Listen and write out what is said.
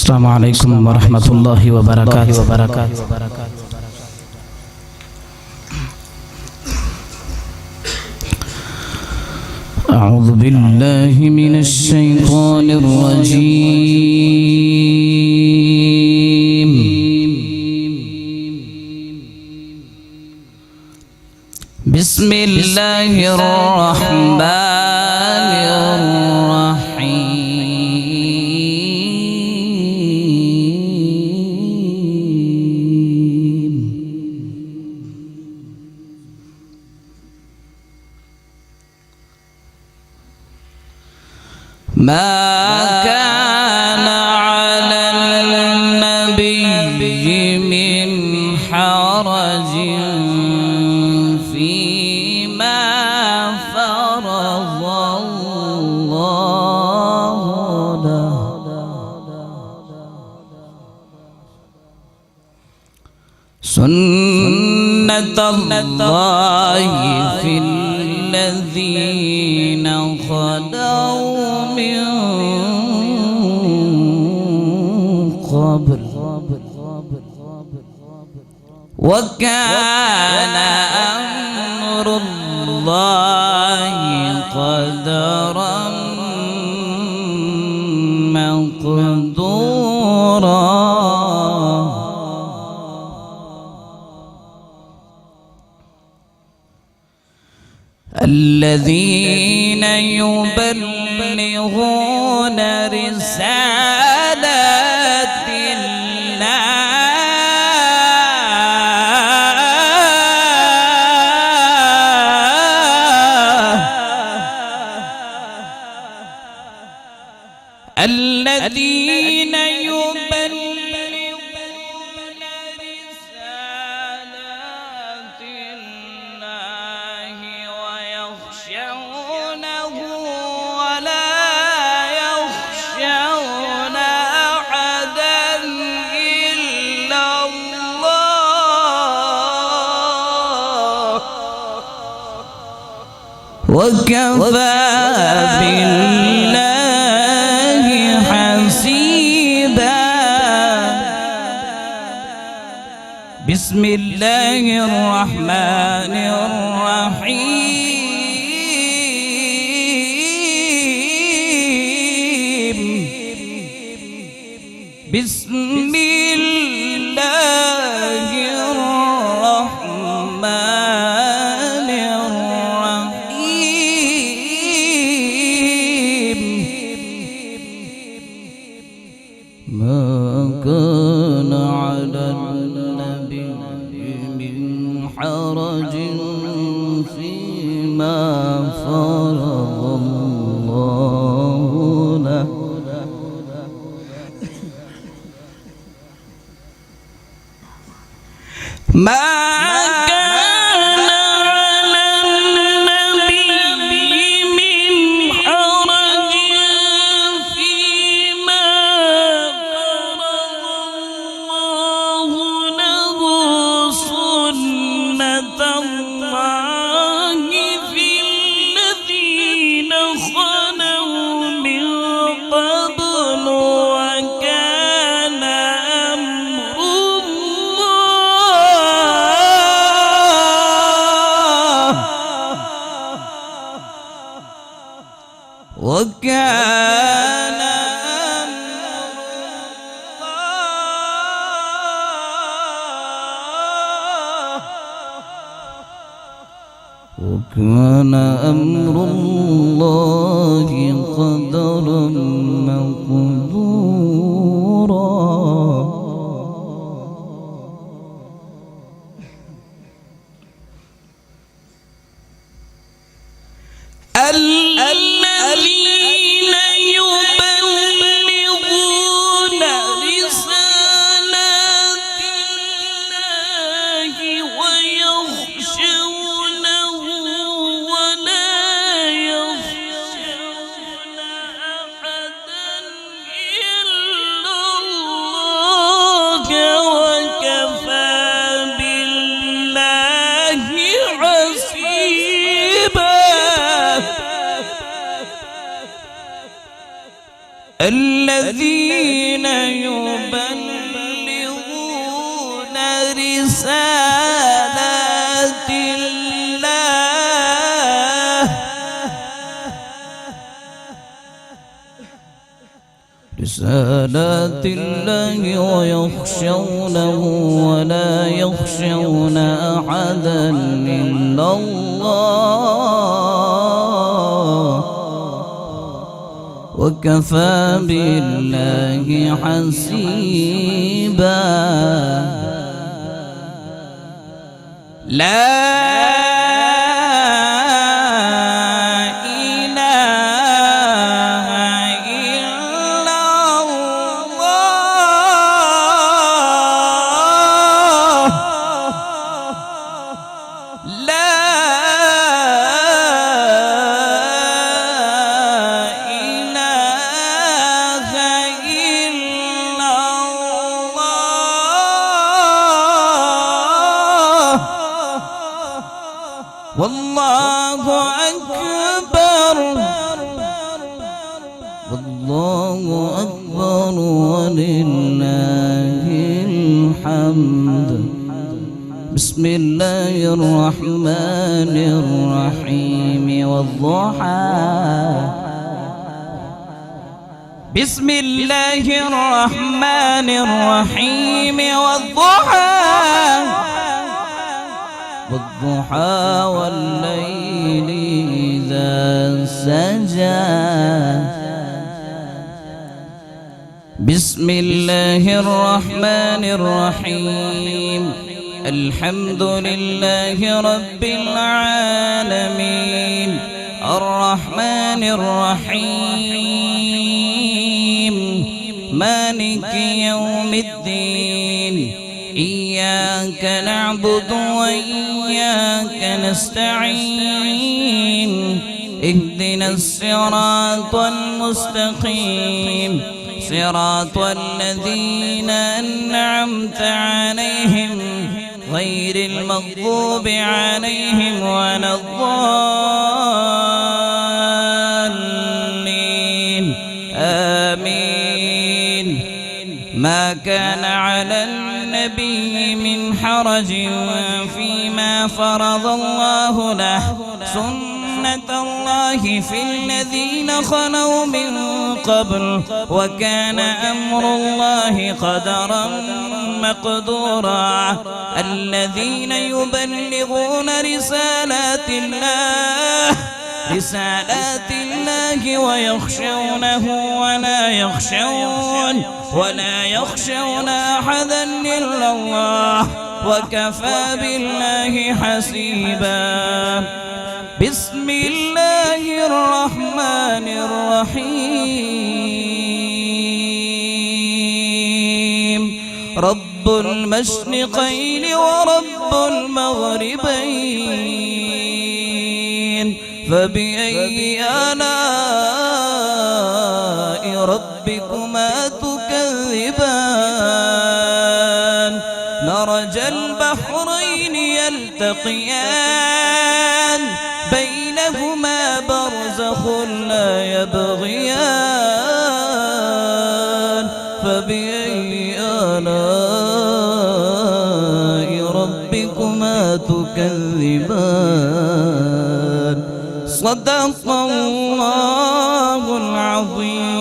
السلام عليكم ورحمة الله وبركاته. أعوذ بالله من الشيطان الرجيم. بسم الله الرحمن الرحيم. ما كان على النبي من حرج فيما فرض الله له سنة الله في الذين خلوا من قبل وكان أمر الله قدرا مقدورا. الذين يبلغون رسالات الله الذين يبلغون رسالات الله ويخشونه ولا يخشون أحدا إلا الله وكفى بالله حسيبا. بسم الله الرحمن الرحيم. بسم الله الرحمن الرحيم. ما كان على النبي من حرج فيما فرض الله له ما كان على النبي من حرج فيما فرض الله له سنة الله في الذين خلوا من قبل وكان أمر الله وكان أمر الله قدرا مقدورا. الذين يبلغون رسالات الله ويخشونه ولا يخشون الذين يبلغون رسالات الله ويخشونه ولا يخشون أحدا إلا الله وكفى بالله حسيبا. لا والله أكبر والله أكبر ولله الحمد. بسم الله الرحمن الرحيم والضحى. بسم الله الرحمن الرحيم والضحى والضحى والليل إذا سجى. بسم الله الرحمن الرحيم. الحمد لله رب العالمين الرحمن الرحيم مالك يوم الدين إياك نعبد وإياك نستعين اهدنا الصراط المستقيم صراط الذين أنعمت عليهم غير المغضوب عليهم ولا الضالين آمين. ما كان على النبي من حرج فيما فرض الله له سنة الله في الذين خلوا من قبل وكان أمر الله قدرا مقدورا. الذين يبلغون رسالات الله ويخشونه ولا يخشون أحدا إلا الله وكفى بالله حسيبا. بسم الله الرحمن الرحيم. رب المشرقين ورب المغربين فبأي آلاء ربكما تكذبان. مرج البحرين يلتقيان بينهما برزخ لا يبغيان فبأي آلاء ربكما تكذبان. صدق الله العظيم.